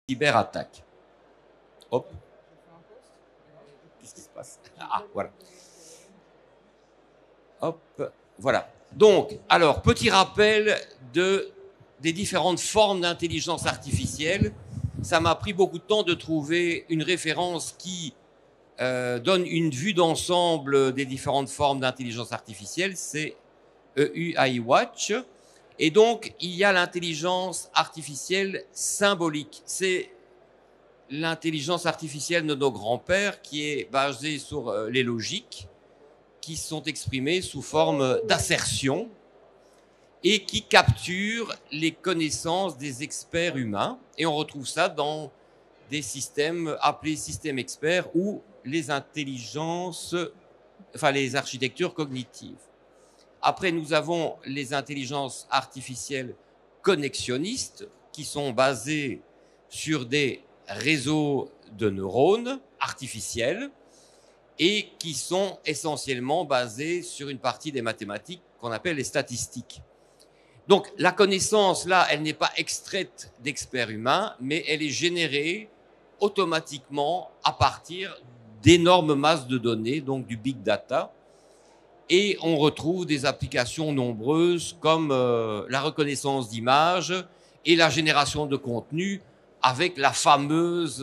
cyberattaque. Hop. Qu'est-ce qui se passe? Ah, voilà. Hop, voilà. Donc, alors, petit rappel des différentes formes d'intelligence artificielle. Ça m'a pris beaucoup de temps de trouver une référence qui donne une vue d'ensemble des différentes formes d'intelligence artificielle. C'est EUI Watch. Et donc, il y a l'intelligence artificielle symbolique. C'est l'intelligence artificielle de nos grands-pères qui est basée sur les logiques qui sont exprimées sous forme d'assertion et qui capture les connaissances des experts humains. Et on retrouve ça dans des systèmes appelés systèmes experts ou les intelligences, enfin les architectures cognitives. Après, nous avons les intelligences artificielles connexionnistes qui sont basées sur des réseaux de neurones artificiels et qui sont essentiellement basés sur une partie des mathématiques qu'on appelle les statistiques. Donc, la connaissance, là, elle n'est pas extraite d'experts humains, mais elle est générée automatiquement à partir d'énormes masses de données, donc du big data. Et on retrouve des applications nombreuses comme la reconnaissance d'images et la génération de contenu avec la fameuse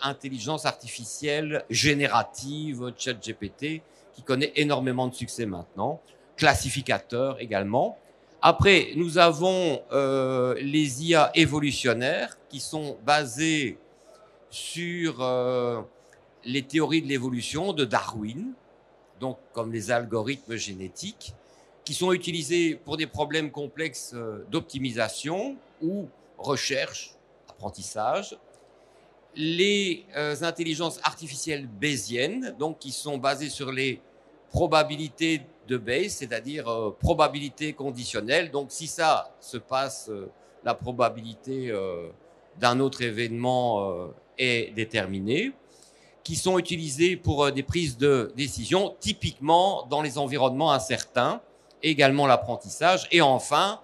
intelligence artificielle générative ChatGPT qui connaît énormément de succès maintenant, classificateur également. Après, nous avons les IA évolutionnaires qui sont basées sur les théories de l'évolution de Darwin, donc comme les algorithmes génétiques, qui sont utilisés pour des problèmes complexes d'optimisation ou recherche, apprentissage. Les intelligences artificielles bayésiennes, donc qui sont basées sur les probabilités de Bayes, c'est-à-dire probabilité conditionnelle. Donc si ça se passe, la probabilité d'un autre événement est déterminée, qui sont utilisés pour des prises de décision, typiquement dans les environnements incertains, également l'apprentissage, et enfin,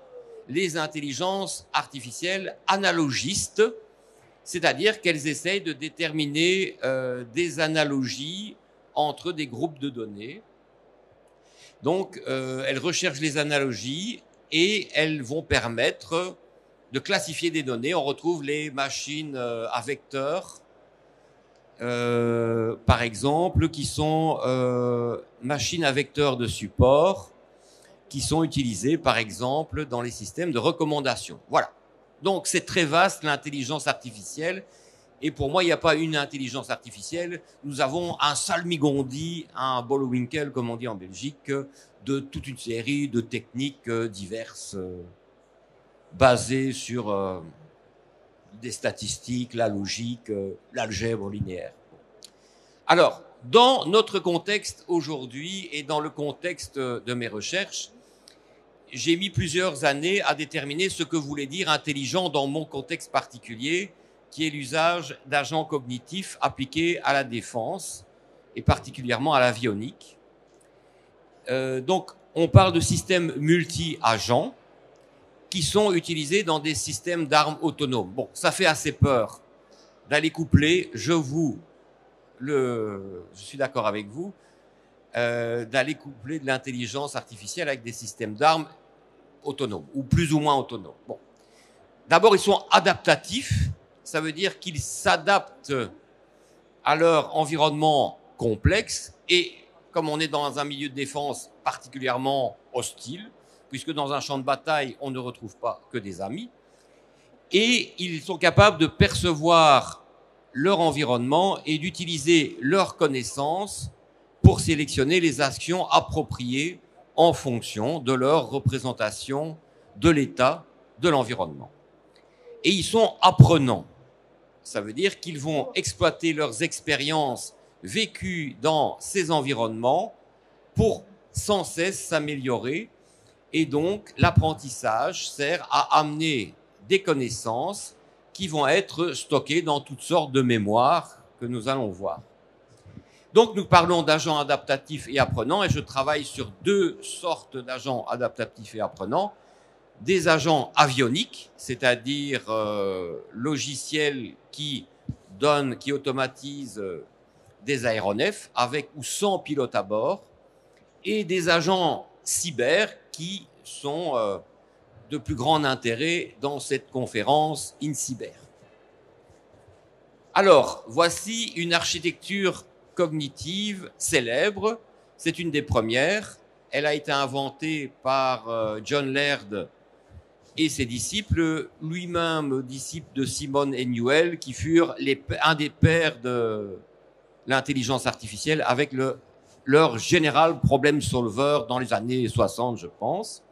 les intelligences artificielles analogistes, c'est-à-dire qu'elles essayent de déterminer des analogies entre des groupes de données. Donc, elles recherchent les analogies et elles vont permettre de classifier des données. On retrouve les machines à vecteurs, par exemple, qui sont machines à vecteurs de support, qui sont utilisées, par exemple, dans les systèmes de recommandation. Voilà. Donc, c'est très vaste, l'intelligence artificielle. Et pour moi, il n'y a pas une intelligence artificielle. Nous avons un salmigondi, un Bollewinkel, comme on dit en Belgique, de toute une série de techniques diverses basées sur des statistiques, la logique, l'algèbre linéaire. Alors, dans notre contexte aujourd'hui et dans le contexte de mes recherches, j'ai mis plusieurs années à déterminer ce que voulait dire intelligent dans mon contexte particulier, qui est l'usage d'agents cognitifs appliqués à la défense et particulièrement à l'avionique. Donc, on parle de systèmes multi-agents qui sont utilisés dans des systèmes d'armes autonomes. Bon, ça fait assez peur d'aller coupler, je suis d'accord avec vous, d'aller coupler de l'intelligence artificielle avec des systèmes d'armes autonomes, ou plus ou moins autonomes. Bon. D'abord, ils sont adaptatifs, ça veut dire qu'ils s'adaptent à leur environnement complexe, et comme on est dans un milieu de défense particulièrement hostile, puisque dans un champ de bataille, on ne retrouve pas que des amis, et ils sont capables de percevoir leur environnement et d'utiliser leurs connaissances pour sélectionner les actions appropriées en fonction de leur représentation de l'état de l'environnement. Et ils sont apprenants. Ça veut dire qu'ils vont exploiter leurs expériences vécues dans ces environnements pour sans cesse s'améliorer. Et donc, l'apprentissage sert à amener des connaissances qui vont être stockées dans toutes sortes de mémoires que nous allons voir. Donc, nous parlons d'agents adaptatifs et apprenants, et je travaille sur deux sortes d'agents adaptatifs et apprenants. des agents avioniques, c'est-à-dire logiciels qui automatisent des aéronefs avec ou sans pilote à bord, et des agents cyber qui sont de plus grand intérêt dans cette conférence InCyber. Alors, voici une architecture cognitive célèbre. C'est une des premières. Elle a été inventée par John Laird et ses disciples, lui-même disciple de Simon et Newell, qui furent un des pères de l'intelligence artificielle avec leur General Problem Solver dans les années 60, je pense.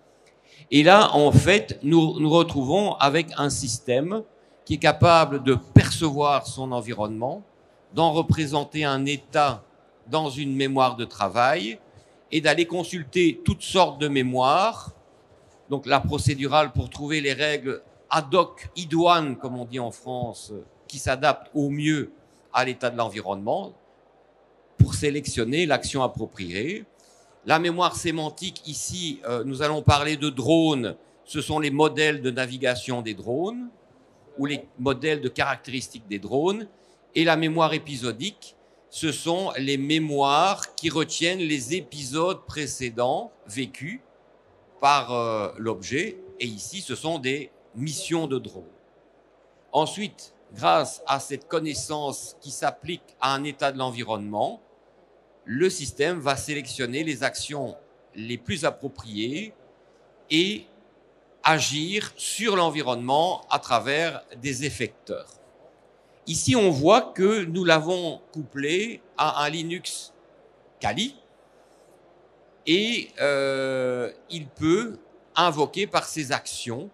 Et là, en fait, nous retrouvons avec un système qui est capable de percevoir son environnement, d'en représenter un état dans une mémoire de travail et d'aller consulter toutes sortes de mémoires. Donc la procédurale pour trouver les règles ad hoc, idoines, comme on dit en France, qui s'adaptent au mieux à l'état de l'environnement pour sélectionner l'action appropriée. La mémoire sémantique, ici, nous allons parler de drones. Ce sont les modèles de navigation des drones ou les modèles de caractéristiques des drones. Et la mémoire épisodique, ce sont les mémoires qui retiennent les épisodes précédents vécus par l'objet. Et ici, ce sont des missions de drone. Ensuite, grâce à cette connaissance qui s'applique à un état de l'environnement, le système va sélectionner les actions les plus appropriées et agir sur l'environnement à travers des effecteurs. Ici, on voit que nous l'avons couplé à un Linux Kali et il peut invoquer par ses actions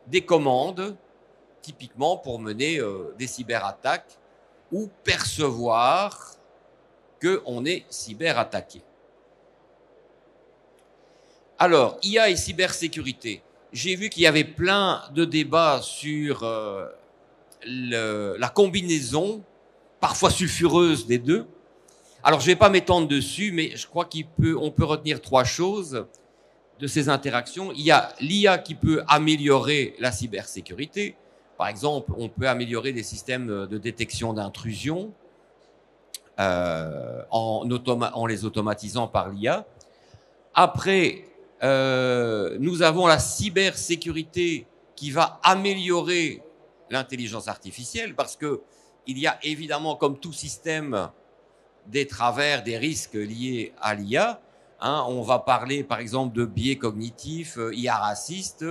des commandes, typiquement pour mener des cyberattaques ou percevoir qu'on est cyberattaqué. Alors, IA et cybersécurité. J'ai vu qu'il y avait plein de débats sur la combinaison, parfois sulfureuse des deux. Alors, je ne vais pas m'étendre dessus, mais je crois qu'on peut retenir trois choses de ces interactions. Il y a l'IA qui peut améliorer la cybersécurité. Par exemple, on peut améliorer les systèmes de détection d'intrusion en les automatisant par l'IA. Après, nous avons la cybersécurité qui va améliorer l'intelligence artificielle parce que il y a évidemment, comme tout système, des travers, des risques liés à l'IA. On va parler, par exemple, de biais cognitifs, IA racistes,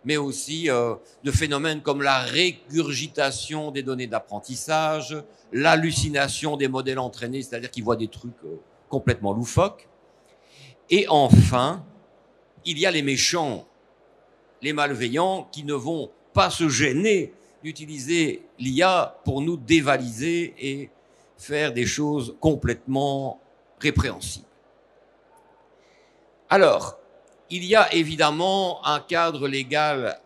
mais aussi de phénomènes comme la régurgitation des données d'apprentissage, l'hallucination des modèles entraînés, c'est-à-dire qu'ils voient des trucs complètement loufoques. Et enfin, il y a les méchants, les malveillants qui ne vont pas se gêner d'utiliser l'IA pour nous dévaliser et faire des choses complètement répréhensibles. Alors, il y a évidemment un cadre légal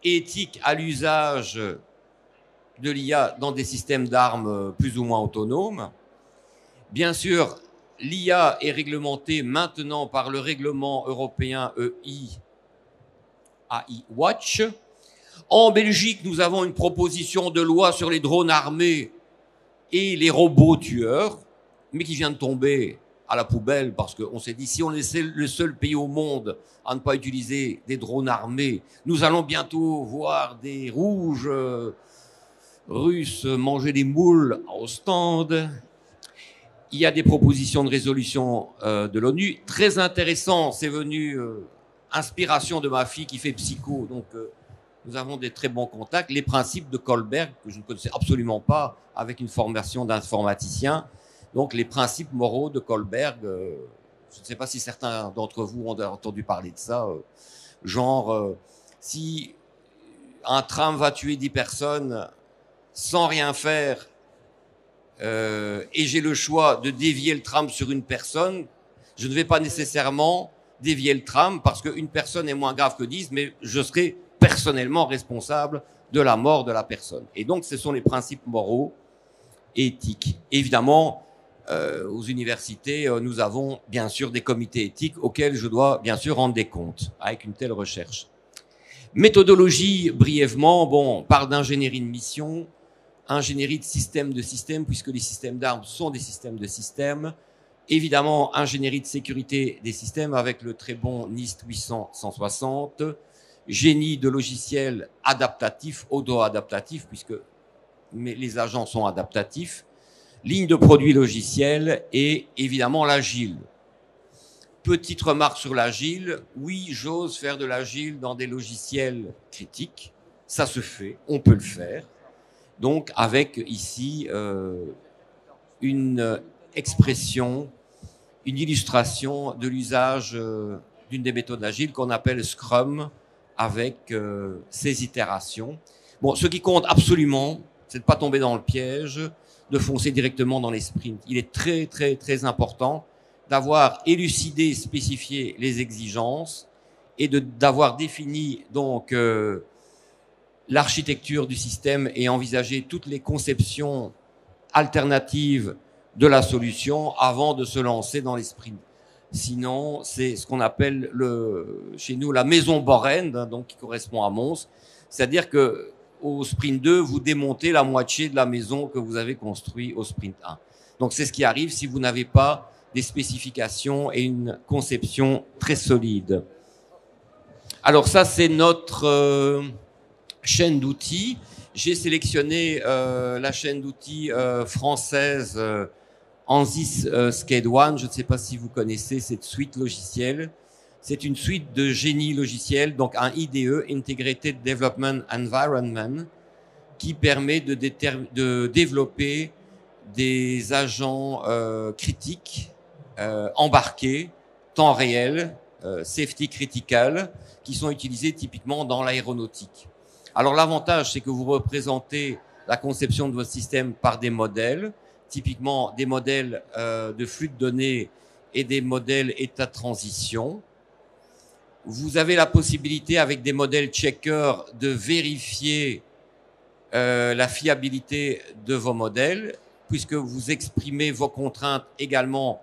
éthique à l'usage de l'IA dans des systèmes d'armes plus ou moins autonomes. Bien sûr, l'IA est réglementée maintenant par le règlement européen AI Watch. En Belgique, nous avons une proposition de loi sur les drones armés et les robots tueurs, mais qui vient de tomber à la poubelle parce qu'on s'est dit si on est le seul pays au monde à ne pas utiliser des drones armés, nous allons bientôt voir des rouges russes manger des moules au stand. Il y a des propositions de résolution de l'ONU. Très intéressant, c'est venu inspiration de ma fille qui fait psycho, donc nous avons des très bons contacts. Les principes de Kohlberg, que je ne connaissais absolument pas avec une formation d'informaticien. Donc les principes moraux de Kohlberg, je ne sais pas si certains d'entre vous ont entendu parler de ça, si un tram va tuer 10 personnes sans rien faire, et j'ai le choix de dévier le tram sur une personne, je ne vais pas nécessairement dévier le tram parce qu'une personne est moins grave que 10, mais je serai personnellement responsable de la mort de la personne. Et donc, ce sont les principes moraux et éthiques. Évidemment, aux universités, nous avons bien sûr des comités éthiques auxquels je dois bien sûr rendre des comptes avec une telle recherche. Méthodologie, brièvement, bon, on parle d'ingénierie de mission, ingénierie de système, puisque les systèmes d'armes sont des systèmes de systèmes. Évidemment, ingénierie de sécurité des systèmes avec le très bon NIST 800-160. Génie de logiciels adaptatifs, auto-adaptatifs, puisque les agents sont adaptatifs. Ligne de produits logiciels et évidemment l'agile. Petite remarque sur l'agile. Oui, j'ose faire de l'agile dans des logiciels critiques. Ça se fait, on peut le faire. Donc, avec ici une expression, une illustration de l'usage d'une des méthodes agiles qu'on appelle Scrum avec ses itérations. Bon, ce qui compte absolument, c'est de ne pas tomber dans le piège, de foncer directement dans les sprints. Il est très, très, très important d'avoir élucidé, spécifié les exigences et d'avoir défini donc l'architecture du système et envisager toutes les conceptions alternatives de la solution avant de se lancer dans les sprints. Sinon, c'est ce qu'on appelle chez nous la maison Borend, hein, donc qui correspond à Mons. C'est-à-dire que au sprint 2, vous démontez la moitié de la maison que vous avez construite au sprint 1. Donc c'est ce qui arrive si vous n'avez pas des spécifications et une conception très solide. Alors ça, c'est notre chaîne d'outils. J'ai sélectionné la chaîne d'outils française Ansys Sched One. Je ne sais pas si vous connaissez cette suite logicielle. C'est une suite de génie logiciel, donc un IDE, Integrated Development Environment, qui permet de développer des agents critiques embarqués, temps réel, safety critical, qui sont utilisés typiquement dans l'aéronautique. Alors l'avantage, c'est que vous représentez la conception de votre système par des modèles, typiquement des modèles de flux de données et des modèles état de transition. Vous avez la possibilité, avec des modèles checkers, de vérifier la fiabilité de vos modèles, puisque vous exprimez vos contraintes également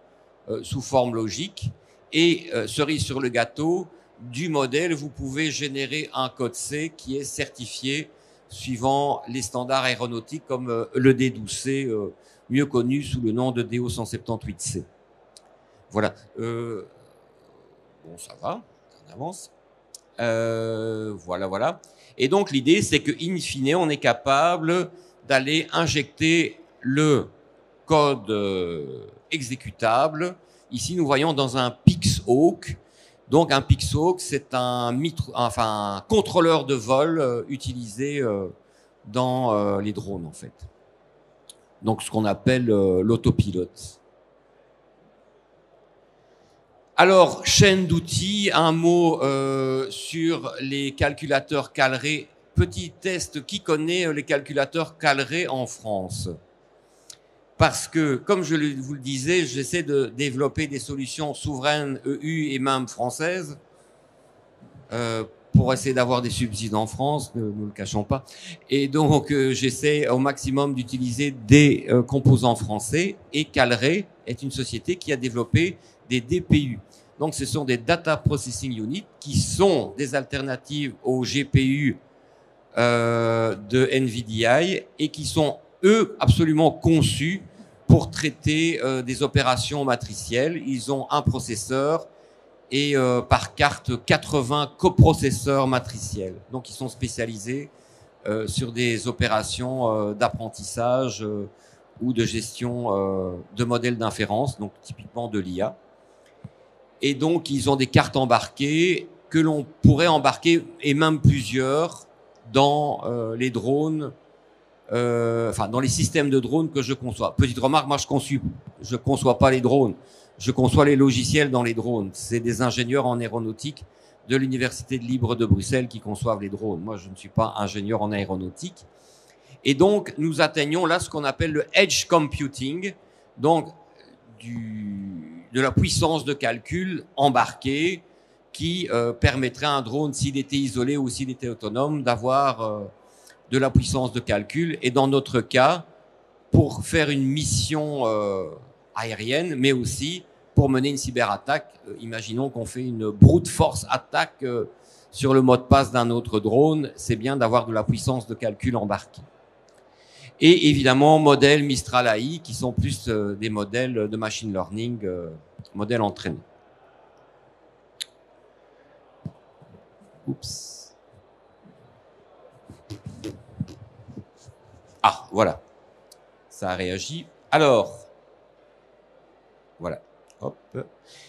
sous forme logique. Et cerise sur le gâteau, du modèle, vous pouvez générer un code C qui est certifié suivant les standards aéronautiques comme le D12C, mieux connu sous le nom de DO178C. Voilà. Bon, ça va. On avance. Voilà. Et donc, l'idée, c'est que, in fine, on est capable d'aller injecter le code exécutable. Ici, nous voyons dans un PixHawk. Donc, un PixHawk, c'est un contrôleur de vol utilisé dans les drones, en fait. Donc, ce qu'on appelle l'autopilote. Alors, chaîne d'outils, un mot sur les calculateurs Calré. Petit test, qui connaît les calculateurs Calré en France? Parce que, comme je vous le disais, j'essaie de développer des solutions souveraines EU et même françaises pour essayer d'avoir des subsides en France, ne nous le cachons pas. Et donc, j'essaie au maximum d'utiliser des composants français. Et Calré est une société qui a développé des DPU. Donc, ce sont des Data Processing Units qui sont des alternatives aux GPU de NVIDIA et qui sont, eux, absolument conçus pour traiter des opérations matricielles. Ils ont un processeur et par carte 80 coprocesseurs matriciels. Donc, ils sont spécialisés sur des opérations d'apprentissage ou de gestion de modèles d'inférence, donc typiquement de l'IA. Et donc, ils ont des cartes embarquées que l'on pourrait embarquer, et même plusieurs, dans les drones, dans les systèmes de drones que je conçois. Petite remarque, moi, je conçois pas les drones. Je conçois les logiciels dans les drones. C'est des ingénieurs en aéronautique de l'Université libre de Bruxelles qui conçoivent les drones. Moi, je ne suis pas ingénieur en aéronautique. Et donc, nous atteignons là ce qu'on appelle le edge computing, donc de la puissance de calcul embarquée qui permettrait à un drone, s'il était isolé ou s'il était autonome, d'avoir de la puissance de calcul. Et dans notre cas, pour faire une mission aérienne, mais aussi pour mener une cyberattaque. Imaginons qu'on fait une brute force attaque sur le mot de passe d'un autre drone. C'est bien d'avoir de la puissance de calcul embarquée. Et évidemment, modèles Mistral AI, qui sont plus des modèles de machine learning, modèles entraînés. Oups. Ah, voilà. Ça a réagi. Alors, voilà. Hop.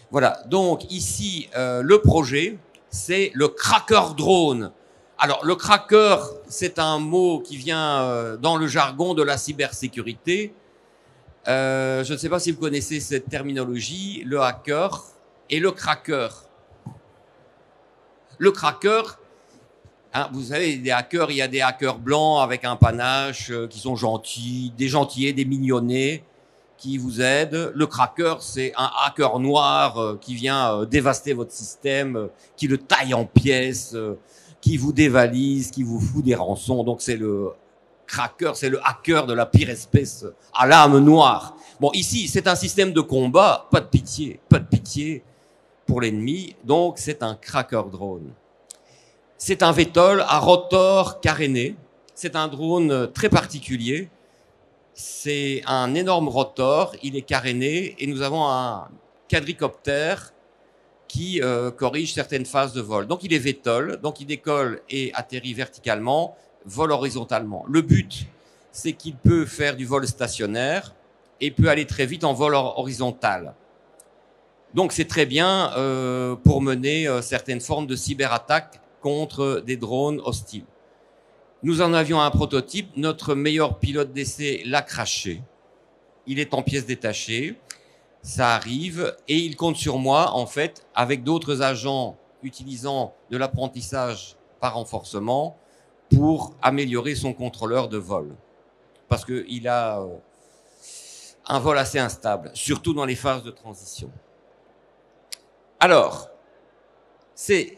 Voilà. Donc, ici, le projet, c'est le Cracker Drone. Alors, le cracker, c'est un mot qui vient dans le jargon de la cybersécurité. Je ne sais pas si vous connaissez cette terminologie, le hacker et le cracker. Le cracker, hein, vous savez, des hackers, il y a des hackers blancs avec un panache qui sont gentils, des gentillets, des mignonnets qui vous aident. Le cracker, c'est un hacker noir qui vient dévaster votre système, qui le taille en pièces, qui vous dévalise, qui vous fout des rançons. Donc c'est le cracker, c'est le hacker de la pire espèce, à l'âme noire. Bon, ici, c'est un système de combat, pas de pitié pour l'ennemi, donc c'est un cracker drone. C'est un VTOL à rotor caréné, c'est un drone très particulier, c'est un énorme rotor, il est caréné, et nous avons un quadricoptère qui corrige certaines phases de vol. Donc il est VTOL, donc il décolle et atterrit verticalement, vole horizontalement. Le but, c'est qu'il peut faire du vol stationnaire et peut aller très vite en vol horizontal. Donc c'est très bien pour mener certaines formes de cyberattaque contre des drones hostiles. Nous en avions un prototype, notre meilleur pilote d'essai l'a craché. Il est en pièces détachées. Ça arrive et il compte sur moi, en fait, avec d'autres agents utilisant de l'apprentissage par renforcement pour améliorer son contrôleur de vol. Parce qu'il a un vol assez instable, surtout dans les phases de transition. Alors, c'est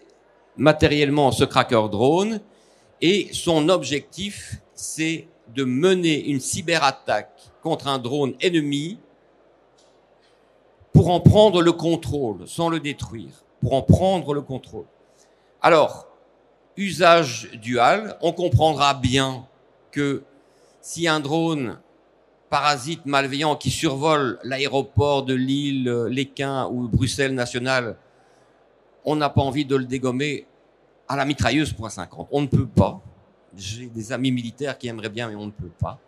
matériellement ce cracker drone et son objectif, c'est de mener une cyberattaque contre un drone ennemi pour en prendre le contrôle, sans le détruire, pour en prendre le contrôle. Alors, usage dual, on comprendra bien que si un drone parasite malveillant qui survole l'aéroport de Lille, Léquin ou Bruxelles National, on n'a pas envie de le dégommer à la mitrailleuse .50. On ne peut pas. J'ai des amis militaires qui aimeraient bien, mais on ne peut pas.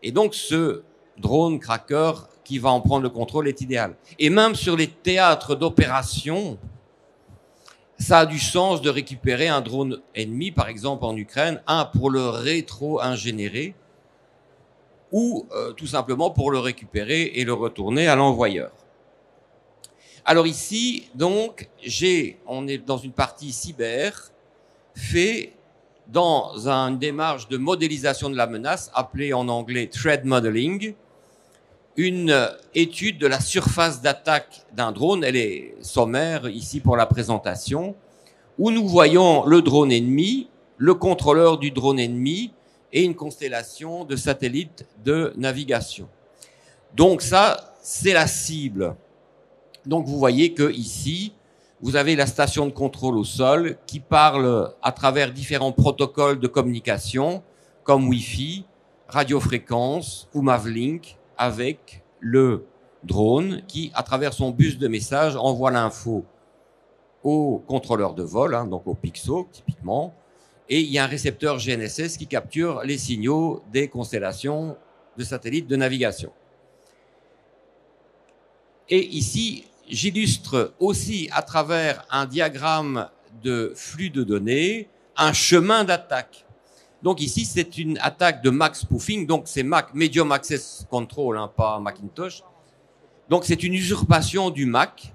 Et donc, ce drone cracker qui va en prendre le contrôle est idéal. Et même sur les théâtres d'opération, ça a du sens de récupérer un drone ennemi, par exemple en Ukraine, pour le rétro-ingénierer ou tout simplement pour le récupérer et le retourner à l'envoyeur. Alors ici, donc, on est dans une partie cyber, fait dans une démarche de modélisation de la menace, appelée en anglais threat modeling, une étude de la surface d'attaque d'un drone. Elle est sommaire ici pour la présentation, où nous voyons le drone ennemi, le contrôleur du drone ennemi et une constellation de satellites de navigation. Donc ça, c'est la cible. Donc vous voyez que ici, vous avez la station de contrôle au sol qui parle à travers différents protocoles de communication comme Wi-Fi, radiofréquence ou Mavlink avec le drone qui, à travers son bus de messages, envoie l'info au contrôleur de vol, hein, donc au Pixo typiquement, et il y a un récepteur GNSS qui capture les signaux des constellations de satellites de navigation. Et ici, j'illustre aussi à travers un diagramme de flux de données un chemin d'attaque. Donc ici, c'est une attaque de Mac spoofing, donc c'est Mac Medium Access Control, hein, pas Macintosh. Donc c'est une usurpation du Mac.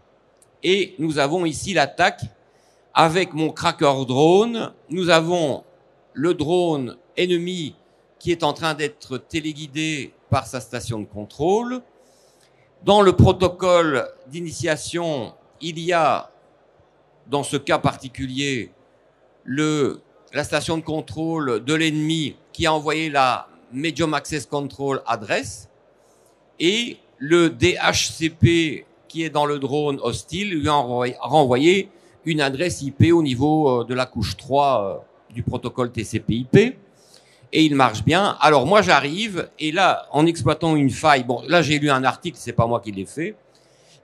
Et nous avons ici l'attaque avec mon cracker drone. Nous avons le drone ennemi qui est en train d'être téléguidé par sa station de contrôle. Dans le protocole d'initiation, il y a, dans ce cas particulier, la station de contrôle de l'ennemi qui a envoyé la Medium Access Control adresse et le DHCP qui est dans le drone hostile lui a renvoyé une adresse IP au niveau de la couche 3 du protocole TCP/IP. Et il marche bien. Alors moi j'arrive et là, en exploitant une faille, bon là j'ai lu un article, c'est pas moi qui l'ai fait.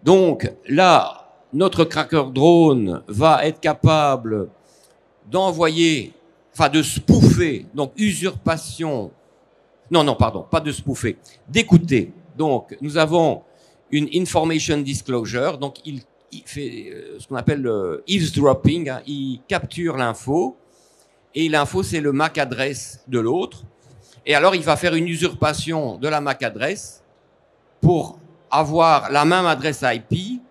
Donc là, notre cracker drone va être capable d'envoyer, enfin de spoofer, donc usurpation. Non, pardon, pas de spoofer, d'écouter. Donc nous avons une information disclosure, donc il fait ce qu'on appelle le eavesdropping, hein, il capture l'info. Et l'info, c'est le MAC adresse de l'autre. Et alors, il va faire une usurpation de la MAC adresse pour avoir la même adresse IP.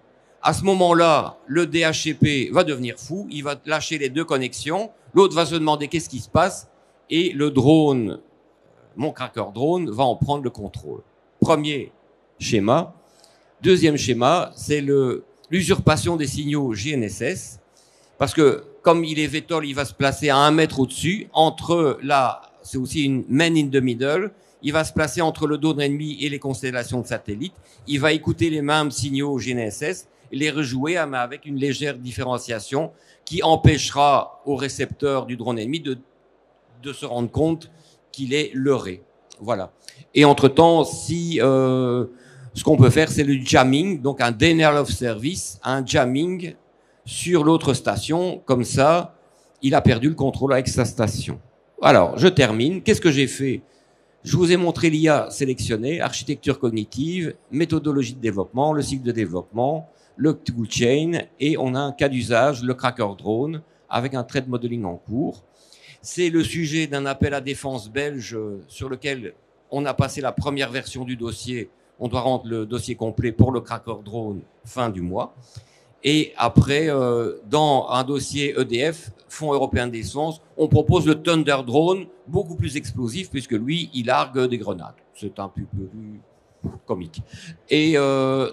À ce moment-là, le DHCP va devenir fou. Il va lâcher les deux connexions. L'autre va se demander qu'est-ce qui se passe. Et le drone, mon cracker drone, va en prendre le contrôle. Premier schéma. Deuxième schéma, c'est l'usurpation des signaux GNSS. Parce que, comme il est VTOL, il va se placer à 1 mètre au-dessus, entre là, c'est aussi une man in the middle, il va se placer entre le drone ennemi et les constellations de satellites, il va écouter les mêmes signaux GNSS et les rejouer, mais avec une légère différenciation qui empêchera au récepteur du drone ennemi de se rendre compte qu'il est leurré. Voilà. Et entre-temps, si ce qu'on peut faire, c'est le jamming, donc un denial of service, un jamming sur l'autre station, comme ça, il a perdu le contrôle avec sa station. Alors, je termine. Qu'est-ce que j'ai fait? Je vous ai montré l'IA sélectionnée, architecture cognitive, méthodologie de développement, le cycle de développement, le toolchain, et on a un cas d'usage, le cracker drone, avec un thread modeling en cours. C'est le sujet d'un appel à défense belge sur lequel on a passé la première version du dossier. On doit rendre le dossier complet pour le cracker drone fin du mois. Et après, dans un dossier EDF, Fonds européen de défense, on propose le Thunder Drone, beaucoup plus explosif, puisque lui, il largue des grenades. C'est un peu plus comique. Et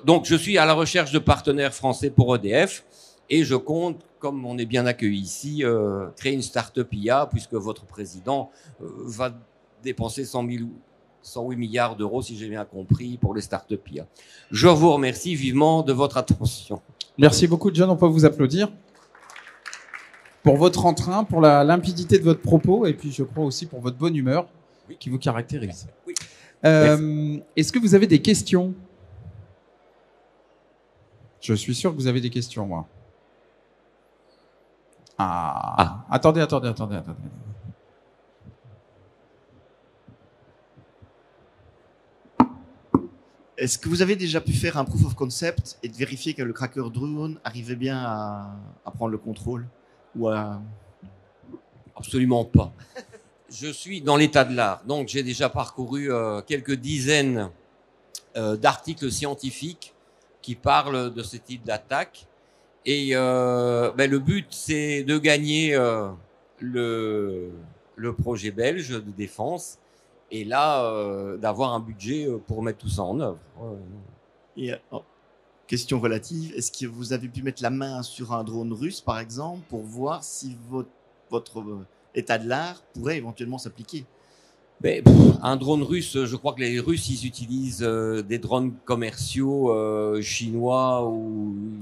donc, je suis à la recherche de partenaires français pour EDF, et je compte, comme on est bien accueilli ici, créer une start-up IA, puisque votre président va dépenser 108 milliards d'euros, si j'ai bien compris, pour les start-up IA. Je vous remercie vivement de votre attention. Merci beaucoup, John. On peut vous applaudir pour votre entrain, pour la limpidité de votre propos, et puis je crois aussi pour votre bonne humeur qui vous caractérise. Oui. Est-ce que vous avez des questions? Je suis sûr que vous avez des questions, moi. Attendez. Est-ce que vous avez déjà pu faire un proof of concept et de vérifier que le cracker drone arrivait bien à prendre le contrôle ou à... Absolument pas. Je suis dans l'état de l'art, donc j'ai déjà parcouru quelques dizaines d'articles scientifiques qui parlent de ce type d'attaque. Et le but, c'est de gagner le projet belge de défense. Et là, d'avoir un budget pour mettre tout ça en œuvre. Et, question relative, est-ce que vous avez pu mettre la main sur un drone russe, par exemple, pour voir si votre état de l'art pourrait éventuellement s'appliquer? Mais, un drone russe, je crois que les Russes, ils utilisent des drones commerciaux chinois ou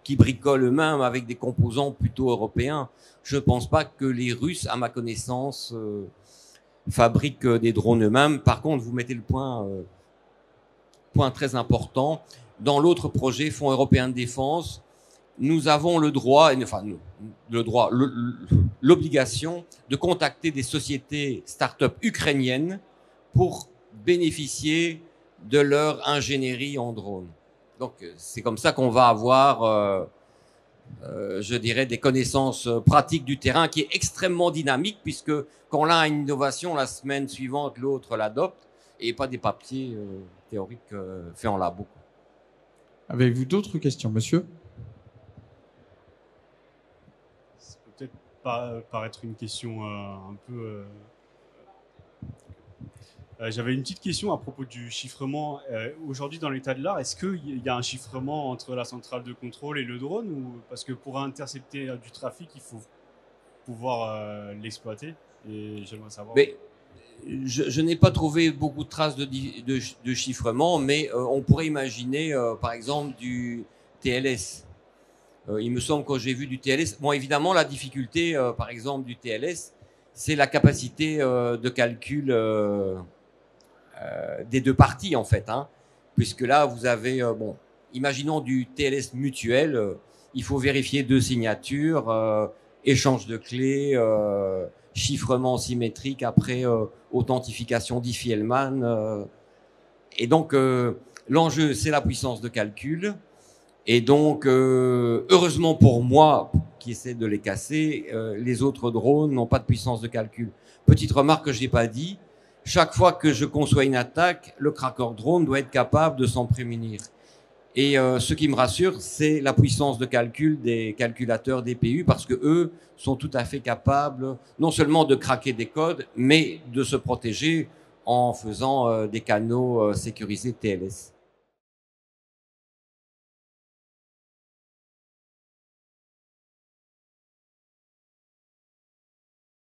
qui bricolent eux-mêmes avec des composants plutôt européens. Je ne pense pas que les Russes, à ma connaissance... fabriquent des drones eux-mêmes. Par contre, vous mettez le point très important. Dans l'autre projet, Fonds européen de défense, nous avons le droit, l'obligation de contacter des sociétés start-up ukrainiennes pour bénéficier de leur ingénierie en drone. Donc, c'est comme ça qu'on va avoir... je dirais, des connaissances pratiques du terrain qui est extrêmement dynamique puisque quand l'un a une innovation, la semaine suivante, l'autre l'adopte et pas des papiers théoriques faits en labo. Avez-vous d'autres questions, monsieur? Ça peut peut-être paraître une question un peu... J'avais une petite question à propos du chiffrement. Aujourd'hui, dans l'état de l'art, est-ce qu'il y a un chiffrement entre la centrale de contrôle et le drone ou... Parce que pour intercepter du trafic, il faut pouvoir l'exploiter. Et j'aimerais savoir... Mais je n'ai pas trouvé beaucoup de traces de chiffrement, mais on pourrait imaginer, par exemple, du TLS. Il me semble que j'ai vu du TLS. Bon, évidemment, la difficulté, par exemple, du TLS, c'est la capacité de calcul des deux parties, en fait. Hein, puisque là, vous avez, bon, imaginons du TLS mutuel, il faut vérifier 2 signatures, échange de clés, chiffrement symétrique, après authentification Diffie-Hellman. Et donc, l'enjeu, c'est la puissance de calcul. Et donc, heureusement pour moi, qui essaie de les casser, les autres drones n'ont pas de puissance de calcul. Petite remarque que je n'ai pas dit, chaque fois que je conçois une attaque, le cracker drone doit être capable de s'en prémunir. Et ce qui me rassure, c'est la puissance de calcul des calculateurs DPU, parce que eux sont tout à fait capables non seulement de craquer des codes, mais de se protéger en faisant des canaux sécurisés TLS.